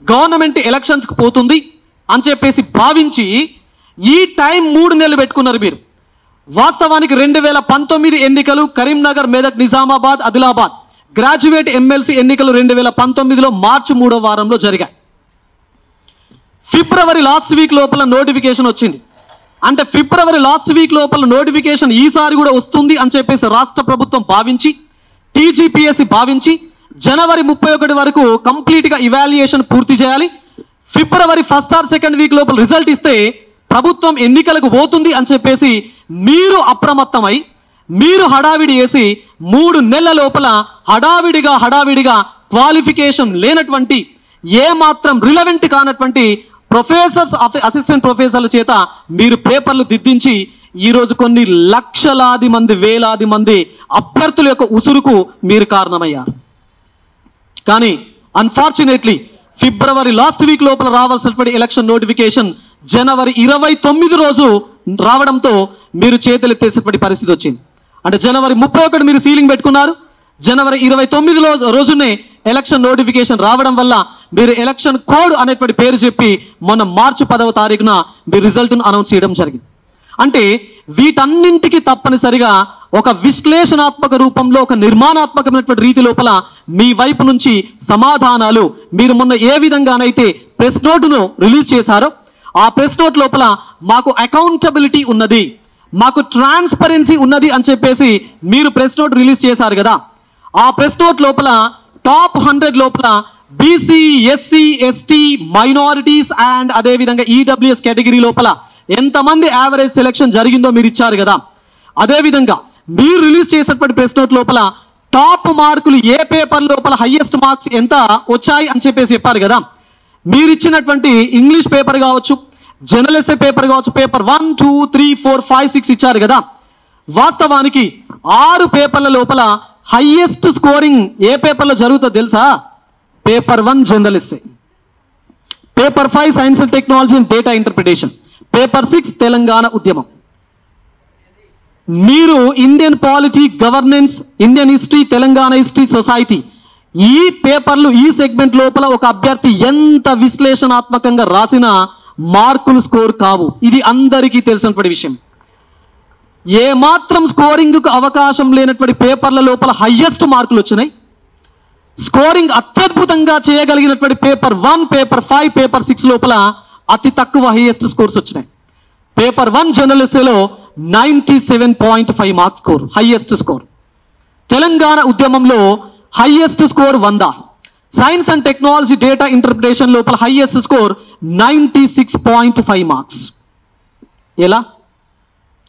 [SPEAKER 1] గవర్నమెంట్ ఎలక్షన్స్కి పోతుంది అని చెప్పేసి భావించి ఈ టైం 3 నెలలు పెట్టుకున్నారు మీరు. వాస్తవానికి 2019 ఎన్నికలు కరీంనగర్, మెదక్, నిజామాబాద్, ఆదిలాబాద్ గ్రాడ్యుయేట్ ఎమ్మెల్సీ ఎన్నికలు 2019లో మార్చి 3వ వారంలో జరిగాయి. ఫిబ్రవరి లాస్ట్ వీక్ లోపల నోటిఫికేషన్ వచ్చింది. అంటే ఫిబ్రవరి లాస్ట్ వీక్ లోపల నోటిఫికేషన్ ఈసారి కూడా వస్తుంది అని చెప్పేసి రాష్ట్ర ప్రభుత్వం భావించి, టీజీపీఎస్సీ భావించి జనవరి 31 వరకు కంప్లీట్గా ఇవాల్యుయేషన్ పూర్తి చేయాలి. ఫిబ్రవరి 1st or 2nd వీక్ లోపల రిజల్ట్ ఇస్తే ప్రభుత్వం ఎన్నికలకు పోతుంది అని చెప్పేసి మీరు అప్రమత్తమై మీరు హడావిడి వేసి 3 నెలల లోపల హడావిడిగా క్వాలిఫికేషన్ లేనటువంటి ఏమాత్రం రిలవెంట్ కానటువంటి ప్రొఫెసర్స్, అసిస్టెంట్ ప్రొఫెసర్ల చేత మీరు పేపర్లు దిద్దించి ఈరోజు కొన్ని లక్షలాది మంది, వేలాది మంది అభ్యర్థుల యొక్క ఉసురుకు మీరు కారణమయ్యారు. కానీ అన్ఫార్చునేట్లీ ఫిబ్రవరి లాస్ట్ వీక్ లోపల రావాల్సినటువంటి ఎలక్షన్ నోటిఫికేషన్ జనవరి 29 రోజు రావడంతో మీరు చేతులెత్తేసేటువంటి పరిస్థితి వచ్చింది. అంటే జనవరి 31 మీరు సీలింగ్ పెట్టుకున్నారు, జనవరి 29 రోజునే ఎలక్షన్ నోటిఫికేషన్ రావడం వల్ల మీరు ఎలక్షన్ కోడ్ అనేటువంటి పేరు చెప్పి మొన్న మార్చి 10వ తారీఖున మీరు రిజల్ట్ను అనౌన్స్ చేయడం జరిగింది. అంటే వీటన్నింటికి తప్పనిసరిగా ఒక విశ్లేషణాత్మక రూపంలో, ఒక నిర్మాణాత్మకమైనటువంటి రీతి లోపల మీ వైపు నుంచి సమాధానాలు మీరు మొన్న ఏ విధంగానైతే ప్రెస్ నోటును రిలీజ్ చేశారో ఆ ప్రెస్ నోట్ లోపల మాకు అకౌంటబిలిటీ ఉన్నది, మాకు ట్రాన్స్పరెన్సీ ఉన్నది అని చెప్పేసి మీరు ప్రెస్ నోట్ రిలీజ్ చేశారు కదా. ఆ ప్రెస్ నోట్ లోపల టాప్ 100 లోపల BC, SC, ST, minorities and అదేవిధంగా ఈడబ్ల్యూఎస్ కేటగిరీ లోపల ఎంతమంది యావరేజ్ సెలెక్షన్ జరిగిందో మీరు ఇచ్చారు కదా. అదేవిధంగా మీరు రిలీజ్ చేసినటువంటి ప్రెస్ నోట్ లోపల టాప్ మార్కులు ఏ పేపర్ లోపల హైయెస్ట్ మార్క్స్ ఎంత వచ్చాయి అని చెప్పేసి చెప్పారు కదా. మీరు ఇచ్చినటువంటి ఇంగ్లీష్ పేపర్ కావచ్చు, జనరల్ ఎస్ఏ పేపర్ కావచ్చు, పేపర్ 1, 2, 3, 4, 5, 6 ఇచ్చారు కదా. వాస్తవానికి 6 పేపర్ల లోపల హైయెస్ట్ స్కోరింగ్ ఏ పేపర్లో జరుగుతుందో తెలుసా? Paper 1 general essay, paper 5 science and technology and data interpretation, paper 6 Telangana ఉద్యమం. మీరు Indian polity, governance, Indian history, Telangana history, society ఈ పేపర్లు, ఈ సెగ్మెంట్ లోపల ఒక అభ్యర్థి ఎంత విశ్లేషణాత్మకంగా రాసినా మార్కులు స్కోర్ కావు. ఇది అందరికీ తెలిసినటువంటి విషయం. ఏమాత్రం స్కోరింగ్కు అవకాశం లేనటువంటి పేపర్ల లోపల హైయెస్ట్ మార్కులు వచ్చినాయి. స్కోరింగ్ అత్యద్భుతంగా చేయగలిగినటువంటి పేపర్ 1, పేపర్ 5, పేపర్ 6 లోపల అతి తక్కువ హైయెస్ట్ స్కోర్స్ వచ్చినాయి. పేపర్ 1 జనరల్ ఎస్ఏలో 97.5 marks score highest score. Telangana ఉద్యమంలో highest score 100. Science and technology data interpretation లోపల హైయెస్ట్ స్కోర్ 96.5 మార్క్స్.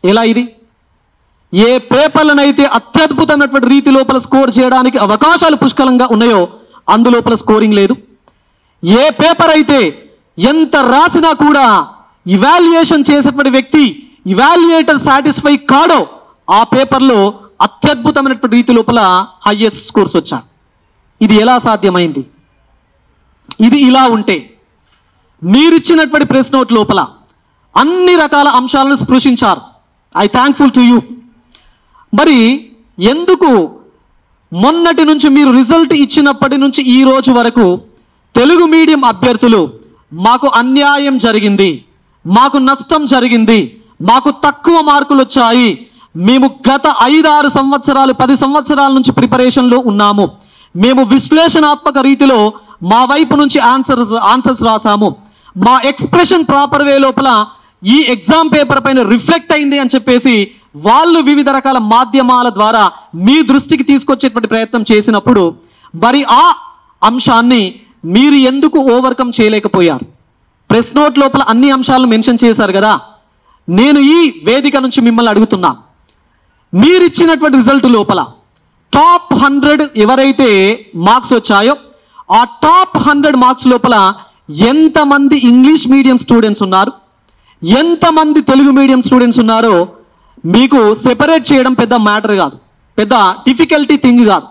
[SPEAKER 1] ఎలా ఇది? ఏ పేపర్లనైతే అత్యద్భుతమైనటువంటి రీతి లోపల స్కోర్ చేయడానికి అవకాశాలు పుష్కలంగా ఉన్నాయో అందులోపల స్కోరింగ్ లేదు. ఏ పేపర్ అయితే ఎంత రాసినా కూడా ఇవాల్యుయేషన్ చేసేటువంటి వ్యక్తి, ఇవాల్యుయేటర్ సాటిస్ఫై కాడో ఆ పేపర్లో అత్యద్భుతమైనటువంటి రీతి లోపల హైయెస్ట్ స్కోర్స్ వచ్చాయి. ఇది ఎలా సాధ్యమైంది? ఇది ఇలా ఉంటే మీరిచ్చినటువంటి ప్రెస్ నోట్ లోపల అన్ని రకాల అంశాలను స్పృశించారు. I thankful to you. మరి ఎందుకు మొన్నటి నుంచి మీరు రిజల్ట్ ఇచ్చినప్పటి నుంచి ఈ రోజు వరకు తెలుగు మీడియం అభ్యర్థులు మాకు అన్యాయం జరిగింది, మాకు నష్టం జరిగింది, మాకు తక్కువ మార్కులు వచ్చాయి, మేము గత 5-6 సంవత్సరాలు 10 సంవత్సరాల నుంచి ప్రిపరేషన్లో ఉన్నాము, మేము విశ్లేషణాత్మక రీతిలో మా వైపు నుంచి ఆన్సర్స్ రాసాము, మా ఎక్స్ప్రెషన్ ప్రాపర్ వే లోపల ఈ ఎగ్జామ్ పేపర్ పైన రిఫ్లెక్ట్ అయింది అని చెప్పేసి వాళ్ళు వివిధ రకాల మాధ్యమాల ద్వారా మీ దృష్టికి తీసుకొచ్చేటువంటి ప్రయత్నం చేసినప్పుడు మరి ఆ అంశాన్ని మీరు ఎందుకు ఓవర్కమ్ చేయలేకపోయారు? ప్రెస్ నోట్ లోపల అన్ని అంశాలను మెన్షన్ చేశారు కదా. నేను ఈ వేదిక నుంచి మిమ్మల్ని అడుగుతున్నా, మీరిచ్చినటువంటి రిజల్ట్ లోపల టాప్ 100 ఎవరైతే మార్క్స్ వచ్చాయో ఆ టాప్ 100 మార్క్స్ లోపల ఎంతమంది ఇంగ్లీష్ మీడియం స్టూడెంట్స్ ఉన్నారు, ఎంతమంది తెలుగు మీడియం స్టూడెంట్స్ ఉన్నారో మీకు సెపరేట్ చేయడం పెద్ద మ్యాటర్ కాదు, పెద్ద డిఫికల్టీ థింగ్ కాదు.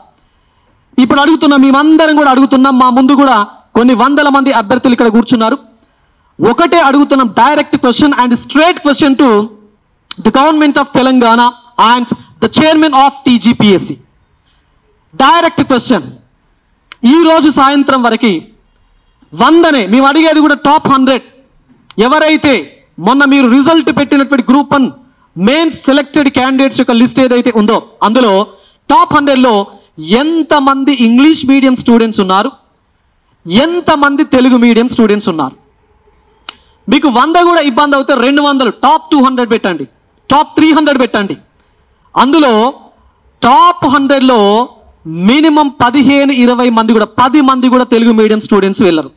[SPEAKER 1] ఇప్పుడు అడుగుతున్నాం, మేమందరం కూడా అడుగుతున్నాం, మా ముందు కూడా కొన్ని వందల మంది అభ్యర్థులు ఇక్కడ కూర్చున్నారు. ఒకటే అడుగుతున్నాం, direct question and straight question to the government of Telangana and the chairman of TGPSC. Direct question. ఈ రోజు సాయంత్రం వరకు 100నే మేము అడిగేది కూడా టాప్ 100 ఎవరైతే మొన్న మీరు రిజల్ట్ పెట్టినటువంటి గ్రూప్ 1 మెయిన్ సెలెక్టెడ్ క్యాండిడేట్స్ యొక్క లిస్ట్ ఏదైతే ఉందో అందులో టాప్ 100లో ఎంతమంది ఇంగ్లీష్ మీడియం స్టూడెంట్స్ ఉన్నారు, ఎంతమంది తెలుగు మీడియం స్టూడెంట్స్ ఉన్నారు? మీకు 100 కూడా ఇబ్బంది అవుతే 200 టాప్ 200 పెట్టండి, టాప్ 300 పెట్టండి. అందులో టాప్ 100లో మినిమం 15-20 మంది కూడా 10 మంది కూడా తెలుగు మీడియం స్టూడెంట్స్ వెళ్ళరు.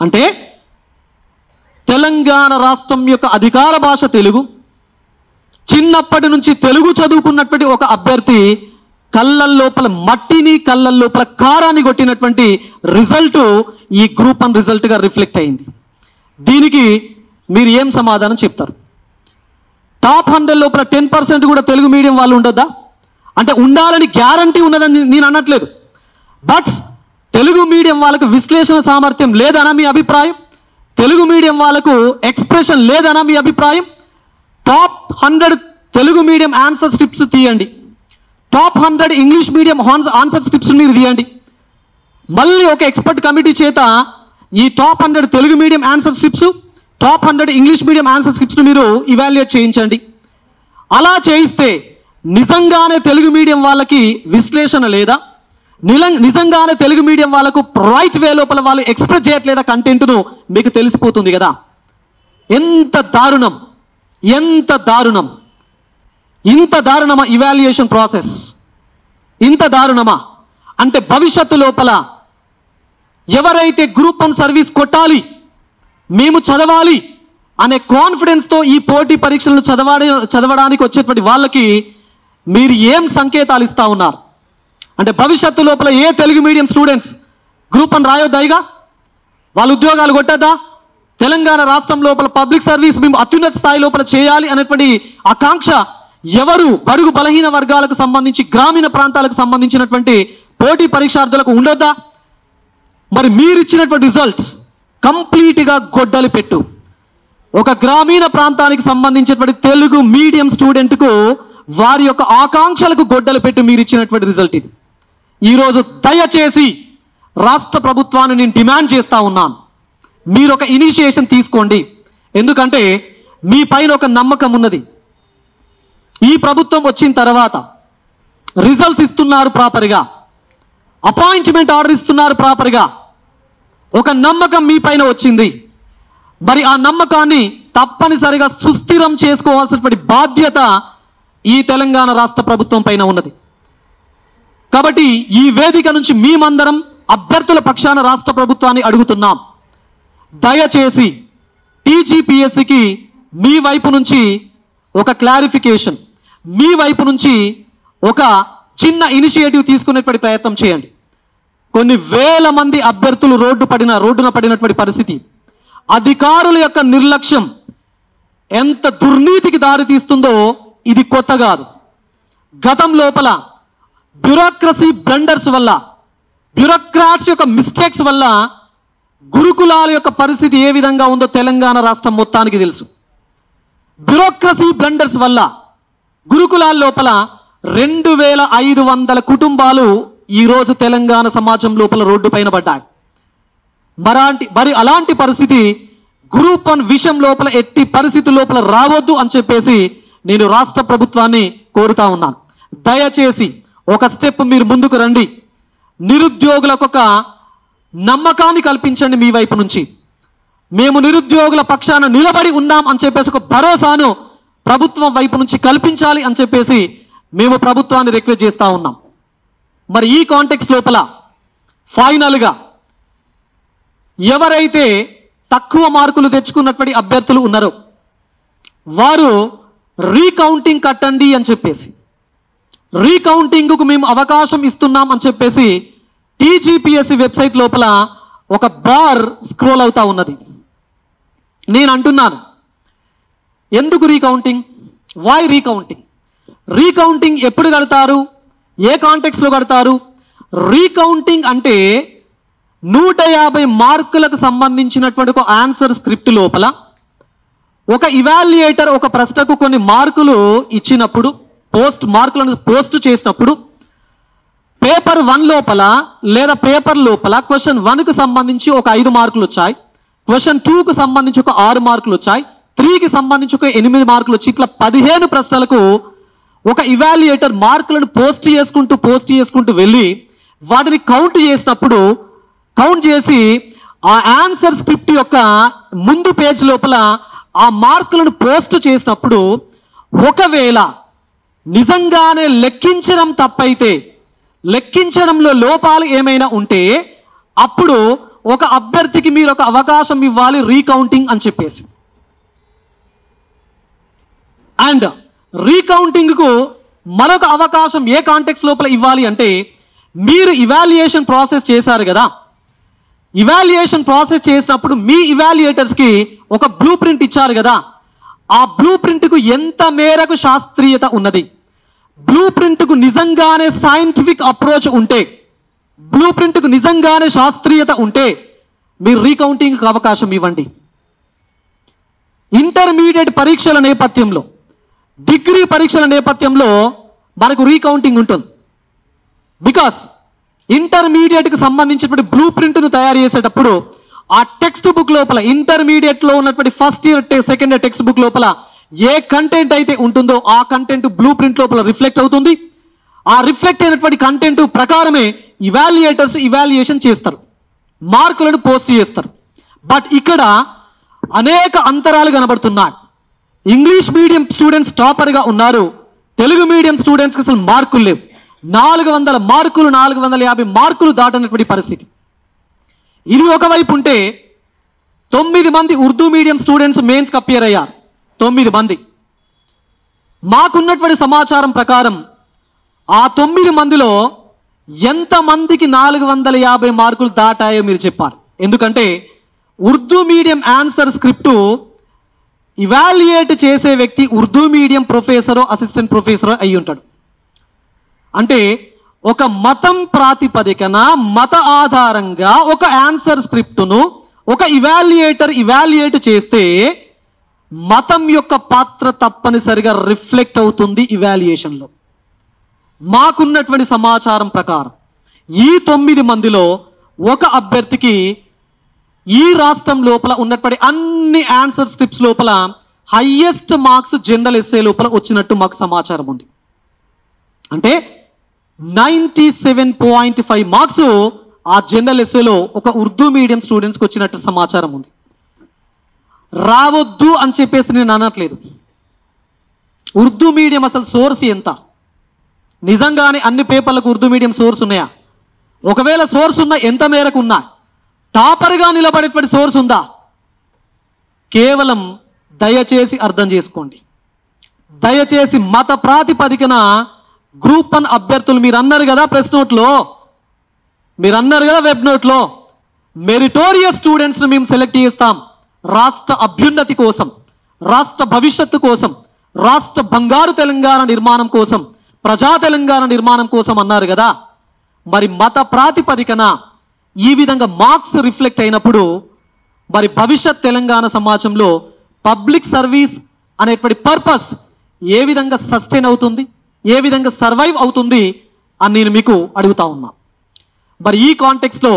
[SPEAKER 1] అంటే తెలంగాణ రాష్ట్రం యొక్క అధికార భాష తెలుగు, చిన్నప్పటి నుంచి తెలుగు చదువుకున్నటువంటి ఒక అభ్యర్థి కళ్ళల్లోపల మట్టిని కళ్ళల్లోపల కారాన్ని కొట్టినటువంటి రిజల్ట్ ఈ గ్రూప్ 1 రిజల్ట్గా రిఫ్లెక్ట్ అయింది. దీనికి మీరు ఏం సమాధానం చెప్తారు? టాప్ 100 లోపల 10% కూడా తెలుగు మీడియం వాళ్ళు ఉండొద్దా? అంటే ఉండాలని గ్యారంటీ ఉన్నదని నేను అనట్లేదు, బట్ తెలుగు మీడియం వాళ్ళకు విశ్లేషణ సామర్థ్యం లేదనా మీ అభిప్రాయం? తెలుగు మీడియం వాళ్ళకు ఎక్స్ప్రెషన్ లేదనా మీ అభిప్రాయం? Top 100 Telugu medium answer scripts తీయండి, top 100 English medium answer scripts మీరు తీయండి. మళ్ళీ ఒక ఎక్స్పర్ట్ కమిటీ చేత ఈ top 100 Telugu medium answer scripts, top 100 English medium answer scripts మీరు ఇవాల్యుయేట్ చేయించండి. అలా చేయిస్తే నిజంగానే తెలుగు మీడియం వాళ్ళకి విశ్లేషణ లేదా, నిజంగానే తెలుగు మీడియం వాళ్ళకు రైట్ వే లోపల వాళ్ళు ఎక్స్ప్రెస్ చేయట్లేదా కంటెంట్ను మీకు తెలిసిపోతుంది కదా. ఎంత దారుణం, ఎంత దారుణం! ఇంత దారుణమా ఇవాల్యుయేషన్ ప్రాసెస్? ఇంత దారుణమా? అంటే భవిష్యత్తు లోపల ఎవరైతే గ్రూప్ 1 సర్వీస్ కొట్టాలి, మేము చదవాలి అనే కాన్ఫిడెన్స్తో ఈ పోటీ పరీక్షలను చదవడానికి వచ్చేటువంటి వాళ్ళకి మీరు ఏం సంకేతాలు ఇస్తా ఉన్నారు? అంటే భవిష్యత్తు లోపల ఏ తెలుగు మీడియం స్టూడెంట్స్ గ్రూప్ 1 రాయొద్దాయిగా, వాళ్ళ ఉద్యోగాలు కొట్టద్దా? తెలంగాణ రాష్ట్రం లోపల పబ్లిక్ సర్వీస్ మేము అత్యున్నత స్థాయి లోపల చేయాలి అనేటువంటి ఆకాంక్ష ఎవరు బడుగు బలహీన వర్గాలకు సంబంధించి గ్రామీణ ప్రాంతాలకు సంబంధించినటువంటి పోటీ పరీక్షార్థులకు ఉండొద్దా? మరి మీరు ఇచ్చినటువంటి రిజల్ట్స్ కంప్లీట్గా గొడ్డలి పెట్టు. ఒక గ్రామీణ ప్రాంతానికి సంబంధించినటువంటి తెలుగు మీడియం స్టూడెంట్కు వారి యొక్క ఆకాంక్షలకు గొడ్డలు పెట్టి మీరు ఇచ్చినటువంటి రిజల్ట్ ఇది. ఈరోజు దయచేసి రాష్ట్ర ప్రభుత్వాన్ని నేను డిమాండ్ చేస్తూ ఉన్నాను, మీరు ఒక ఇనిషియేషన్ తీసుకోండి. ఎందుకంటే మీ పైన ఒక నమ్మకం ఉన్నది. ఈ ప్రభుత్వం వచ్చిన తర్వాత రిజల్ట్స్ ఇస్తున్నారు ప్రాపర్గా, అపాయింట్మెంట్ ఆర్డర్ ఇస్తున్నారు ప్రాపర్గా, ఒక నమ్మకం మీ పైన వచ్చింది. మరి ఆ నమ్మకాన్ని తప్పనిసరిగా సుస్థిరం చేసుకోవాల్సినటువంటి బాధ్యత ఈ తెలంగాణ రాష్ట్ర ప్రభుత్వం పైన ఉన్నది. కాబట్టి ఈ వేదిక నుంచి మేమందరం అభ్యర్థుల పక్షాన రాష్ట్ర ప్రభుత్వాన్ని అడుగుతున్నాం, దయచేసి టీజీపీఎస్సీకి మీ వైపు నుంచి ఒక క్లారిఫికేషన్, మీ వైపు నుంచి ఒక చిన్న ఇనిషియేటివ్ తీసుకునేటువంటి ప్రయత్నం చేయండి. కొన్ని వేల మంది అభ్యర్థులు రోడ్డున పడినటువంటి పరిస్థితి, అధికారుల యొక్క నిర్లక్ష్యం ఎంత దుర్నీతికి దారితీస్తుందో ఇది కొత్త కాదు. గతం లోపల బ్యూరోక్రసీ బ్లండర్స్ వల్ల, బ్యూరోక్రాట్స్ యొక్క మిస్టేక్స్ వల్ల గురుకులాల యొక్క పరిస్థితి ఏ విధంగా ఉందో తెలంగాణ రాష్ట్రం మొత్తానికి తెలుసు. బ్యూరోక్రసీ బ్లండర్స్ వల్ల గురుకులాల లోపల 2500 కుటుంబాలు ఈరోజు తెలంగాణ సమాజం లోపల రోడ్డు పైన పడ్డాయి. మరి అలాంటి పరిస్థితి గ్రూప్ 1 విషయం లోపల ఎట్టి పరిస్థితి లోపల రావద్దు అని చెప్పేసి నేను రాష్ట్ర ప్రభుత్వాన్ని కోరుతా ఉన్నాను. దయచేసి ఒక స్టెప్ మీరు ముందుకు రండి, నిరుద్యోగులకు ఒక నమ్మకాన్ని కల్పించండి. మీ వైపు నుంచి మేము నిరుద్యోగుల పక్షాన నిలబడి ఉన్నాం అని చెప్పేసి ఒక భరోసాను ప్రభుత్వం వైపు నుంచి కల్పించాలి అని చెప్పేసి మేము ప్రభుత్వాన్ని రిక్వెస్ట్ చేస్తూ ఉన్నాం. మరి ఈ కాంటెక్స్ట్ లోపల ఫైనల్గా ఎవరైతే తక్కువ మార్కులు తెచ్చుకున్నటువంటి అభ్యర్థులు ఉన్నారో వారు రీకౌంటింగ్ కట్టండి అని చెప్పేసి, రీకౌంటింగ్కు మేము అవకాశం ఇస్తున్నాం అని చెప్పేసి టీజీపీఎస్సీ వెబ్సైట్ లోపల ఒక బార్ స్క్రోల్ అవుతా ఉన్నది. నేను అంటున్నాను, ఎందుకు రీకౌంటింగ్? Why recounting? రీకౌంటింగ్ ఎప్పుడు కడతారు? ఏ కాంటెక్స్లో కడతారు? రీకౌంటింగ్ అంటే 150 మార్కులకు సంబంధించినటువంటి ఒక ఆన్సర్ స్క్రిప్ట్ లోపల ఒక ఇవాల్యుయేటర్ ఒక ప్రశ్నకు కొన్ని మార్కులు ఇచ్చినప్పుడు మార్కులను పోస్ట్ చేసినప్పుడు పేపర్ 1 లోపల లేదా పేపర్ లోపల క్వశ్చన్ 1కు సంబంధించి ఒక 5 మార్కులు వచ్చాయి, క్వశ్చన్ 2కు సంబంధించి ఒక 6 మార్కులు వచ్చాయి, 3కి సంబంధించి ఒక 8 మార్కులు వచ్చి ఇట్లా 15 ప్రశ్నలకు ఒక ఇవాల్యుయేటర్ మార్కులను పోస్ట్ చేసుకుంటూ వెళ్ళి వాటిని కౌంట్ చేసి ఆ ఆన్సర్ స్క్రిప్ట్ యొక్క ముందు పేజ్ లోపల ఆ మార్కులను పోస్ట్ చేసినప్పుడు ఒకవేళ నిజంగానే లెక్కించడం తప్పైతే, లెక్కించడంలో లోపాలు ఏమైనా ఉంటే అప్పుడు ఒక అభ్యర్థికి మీరు ఒక అవకాశం ఇవ్వాలి రీకౌంటింగ్ అని చెప్పేసి. అండ్ రీకౌంటింగ్కు మరొక అవకాశం ఏ కాంటెక్స్ లోపల ఇవ్వాలి అంటే, మీరు ఇవాల్యుయేషన్ ప్రాసెస్ చేశారు కదా, ఇవాల్యుయేషన్ ప్రాసెస్ చేసినప్పుడు మీ ఇవాల్యుయేటర్స్కి ఒక బ్లూ ప్రింట్ ఇచ్చారు కదా, ఆ బ్లూ ప్రింట్కు ఎంత మేరకు శాస్త్రీయత ఉన్నది, బ్లూ ప్రింట్కు నిజంగానే సైంటిఫిక్ అప్రోచ్ ఉంటే, బ్లూ ప్రింట్కు నిజంగానే శాస్త్రీయత ఉంటే మీరు రీకౌంటింగ్కి అవకాశం ఇవ్వండి. ఇంటర్మీడియట్ పరీక్షల నేపథ్యంలో, డిగ్రీ పరీక్షల నేపథ్యంలో మనకు రీకౌంటింగ్ ఉంటుంది. బికాస్ ఇంటర్మీడియట్కి సంబంధించినటువంటి బ్లూ ప్రింట్ను తయారు చేసేటప్పుడు ఆ టెక్స్ట్ బుక్ లోపల, ఇంటర్మీడియట్లో ఉన్నటువంటి first year second year text book లోపల ఏ కంటెంట్ అయితే ఉంటుందో ఆ కంటెంట్ బ్లూ ప్రింట్ లోపల రిఫ్లెక్ట్ అవుతుంది. ఆ రిఫ్లెక్ట్ అయినటువంటి కంటెంట్ ప్రకారమే ఇవాల్యుయేటర్స్ ఇవాల్యుయేషన్ చేస్తారు, మార్కులను పోస్ట్ చేస్తారు. బట్ ఇక్కడ అనేక అంతరాలు కనబడుతున్నాయి. ఇంగ్లీష్ మీడియం స్టూడెంట్స్ టాపర్గా ఉన్నారు, తెలుగు మీడియం స్టూడెంట్స్కి అసలు మార్కులు లేవు. 400 మార్కులు 450 మార్కులు దాటనటువంటి పరిస్థితి. ఇది ఒకవైపు ఉంటే 9 మంది ఉర్దూ మీడియం స్టూడెంట్స్ మెయిన్స్కి అపియర్ అయ్యారు, 9 మంది. మాకున్నటువంటి సమాచారం ప్రకారం ఆ 9 మందిలో ఎంతమందికి 450 మార్కులు దాటాయో మీరు చెప్పారు. ఎందుకంటే Urdu medium answer script evaluate చేసే వ్యక్తి ఉర్దూ మీడియం ప్రొఫెసరో అసిస్టెంట్ ప్రొఫెసరో అయి ఉంటాడు. అంటే ఒక మతం ప్రాతిపదికన, మత ఆధారంగా ఒక ఆన్సర్ స్క్రిప్టును ఒక ఇవాల్యుయేట్ చేస్తే మతం యొక్క పాత్ర తప్పనిసరిగా రిఫ్లెక్ట్ అవుతుంది ఇవాల్యుయేషన్లో. మాకున్నటువంటి సమాచారం ప్రకారం ఈ 9 మందిలో ఒక అభ్యర్థికి ఈ రాష్ట్రం లోపల ఉన్నటువంటి అన్ని ఆన్సర్ స్క్రిప్ట్స్ లోపల హైయెస్ట్ మార్క్స్ జనరల్ ఎస్సే లోపల వచ్చినట్టు మాకు సమాచారం ఉంది. అంటే 97.5 మార్క్స్ ఆ జనరల్ ఎస్సేలో ఒక ఉర్దూ మీడియం స్టూడెంట్స్కి వచ్చినట్టు సమాచారం ఉంది. రావద్దు అని చెప్పేసి నేను అనట్లేదు. ఉర్దూ మీడియం అసలు సోర్స్ ఎంత? నిజంగానే అన్ని పేపర్లకు ఉర్దూ మీడియం సోర్స్ ఉన్నాయా? ఒకవేళ సోర్స్ ఉన్నా ఎంత మేరకు ఉన్నా? టాపర్గా నిలబడేటువంటి సోర్స్ ఉందా? కేవలం దయచేసి అర్థం చేసుకోండి, దయచేసి మత ప్రాతిపదికన గ్రూప్ 1 అభ్యర్థులు మీరు అన్నారు కదా ప్రెస్ నోట్లో, మీరు అన్నారు కదా వెబ్ నోట్లో, మెరిటోరియస్ స్టూడెంట్స్ని మేము సెలెక్ట్ చేస్తాం రాష్ట్ర అభ్యున్నతి కోసం, రాష్ట్ర భవిష్యత్తు కోసం, రాష్ట్ర బంగారు తెలంగాణ నిర్మాణం కోసం, ప్రజా తెలంగాణ నిర్మాణం కోసం అన్నారు కదా. మరి మత ప్రాతిపదికన ఈ విధంగా మార్క్స్ రిఫ్లెక్ట్ అయినప్పుడు మరి భవిష్యత్ తెలంగాణ సమాజంలో పబ్లిక్ సర్వీస్ అనేటువంటి పర్పస్ ఏ విధంగా సస్టైన్ అవుతుంది, ఏ విధంగా సర్వైవ్ అవుతుంది అని నేను మీకు అడుగుతా ఉన్నా. మరి ఈ కాంటెక్స్లో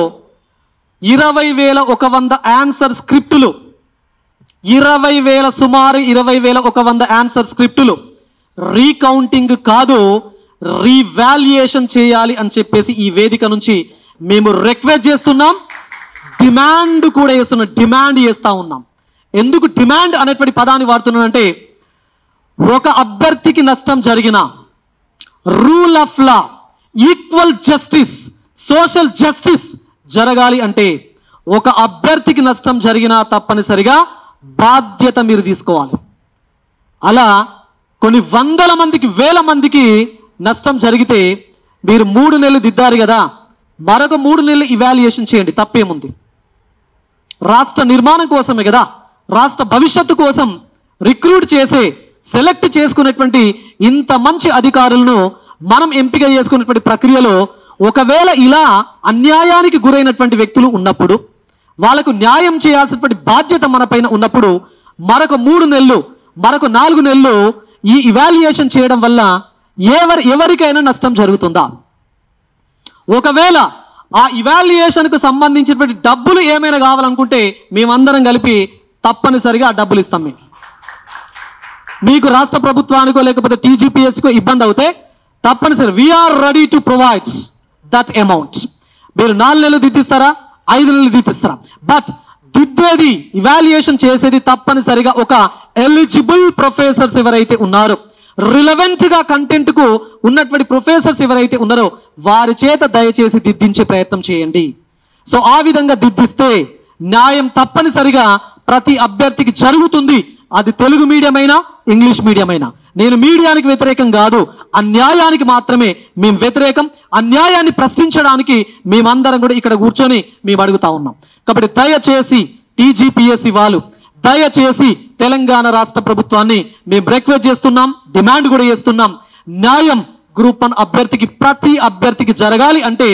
[SPEAKER 1] 20,100 ఆన్సర్ స్క్రిప్టులు, సుమారు 20,100 ఆన్సర్ స్క్రిప్టులు రీకౌంటింగ్ కాదు, రీవాల్యుయేషన్ చేయాలి అని చెప్పేసి ఈ వేదిక నుంచి మేము రిక్వెస్ట్ చేస్తున్నాం, డిమాండ్ కూడా చేస్తా ఉన్నాం. ఎందుకు డిమాండ్ అనేటువంటి పదాన్ని వాడుతున్నానంటే, ఒక అభ్యర్థికి నష్టం జరిగిన rule of law, equal justice, social justice జరగాలి అంటే ఒక అభ్యర్థికి నష్టం జరిగినా తప్పనిసరిగా బాధ్యత మీరు తీసుకోవాలి. అలా కొన్ని 100 మందికి 1000 మందికి నష్టం జరిగితే మీరు 3 నెలలు దిద్దారు కదా, మరొక 3 నెలలు ఇవాల్యుయేషన్ చేయండి, తప్పేముంది? రాష్ట్ర నిర్మాణం కోసమే కదా, రాష్ట్ర భవిష్యత్తు కోసం రిక్రూట్ చేసే, సెలెక్ట్ చేసుకునేటువంటి ఇంత మంచి అధికారులను మనం ఎంపిక చేసుకునేటువంటి ప్రక్రియలో ఒకవేళ ఇలా అన్యాయానికి గురైనటువంటి వ్యక్తులు ఉన్నప్పుడు, వాళ్ళకు న్యాయం చేయాల్సినటువంటి బాధ్యత మన పైన ఉన్నప్పుడు మరొక 3 నెలలు, మరొక 4 నెలలు ఈ ఇవాల్యుయేషన్ చేయడం వల్ల ఎవరికైనా నష్టం జరుగుతుందా? ఒకవేళ ఆ ఇవాల్యుయేషన్కు సంబంధించినటువంటి డబ్బులు ఏమైనా కావాలనుకుంటే మేమందరం కలిపి తప్పనిసరిగా ఆ డబ్బులు ఇస్తాం. మీకు రాష్ట్ర ప్రభుత్వానికో లేకపోతే టీజీపీఎస్కో ఇబ్బంది అవుతే తప్పనిసరి we're ready to provide that amount. మీరు 4 నెలలు దిద్దిస్తారా, 5 నెలలు దిద్దిస్తారా, బట్ దిద్దేది ఇవాల్యుయేషన్ చేసేది తప్పనిసరిగా ఒక ఎలిజిబుల్ ప్రొఫెసర్స్ ఎవరైతే ఉన్నారో, రిలవెంట్ గా కంటెంట్ కు ఉన్నటువంటి ప్రొఫెసర్స్ ఎవరైతే ఉన్నారో వారి చేత దయచేసి దిద్దించే ప్రయత్నం చేయండి. సో ఆ విధంగా దిద్దిస్తే న్యాయం తప్పనిసరిగా ప్రతి అభ్యర్థికి జరుగుతుంది. అది తెలుగు మీడియం అయినా ఇంగ్లీష్ మీడియం అయినా. నేను మీడియానికి వ్యతిరేకం కాదు, అన్యాయానికి మాత్రమే మేము వ్యతిరేకం. అన్యాయాన్ని ప్రశ్నించడానికి మేమందరం కూడా ఇక్కడ కూర్చొని మేము అడుగుతా ఉన్నాం. కాబట్టి దయచేసి టీజీపీఎస్సీ వాళ్ళు దయచేసి తెలంగాణ రాష్ట్ర ప్రభుత్వాన్ని మేము రిక్వెస్ట్ చేస్తున్నాం, డిమాండ్ కూడా చేస్తున్నాం. న్యాయం గ్రూప్ 1 అభ్యర్థికి ప్రతి అభ్యర్థికి జరగాలి అంటే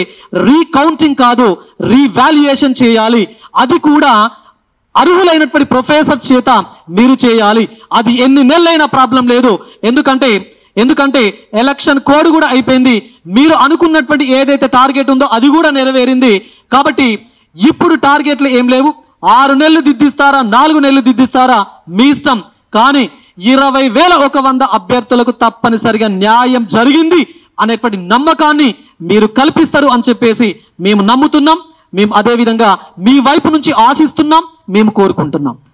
[SPEAKER 1] రీకౌంటింగ్ కాదు, రీవాల్యుయేషన్ చేయాలి. అది కూడా అర్హులైనటువంటి ప్రొఫెసర్ చేత మీరు చేయాలి. అది ఎన్ని నెలలైనా ప్రాబ్లం లేదు. ఎందుకంటే ఎలక్షన్ కోడ్ కూడా అయిపోయింది. మీరు అనుకున్నటువంటి ఏదైతే టార్గెట్ ఉందో అది కూడా నెరవేరింది. కాబట్టి ఇప్పుడు టార్గెట్లు ఏం లేవు. 6 నెలలు దిద్దిస్తారా, 4 నెలలు దిద్దిస్తారా మీ ఇష్టం. కానీ 20,100 అభ్యర్థులకు తప్పనిసరిగా న్యాయం జరిగింది అనేటువంటి నమ్మకాన్ని మీరు కల్పిస్తారు అని చెప్పేసి మేము నమ్ముతున్నాం. మేము అదేవిధంగా మీ వైపు నుంచి ఆశిస్తున్నాం, మేము కోరుకుంటున్నాం.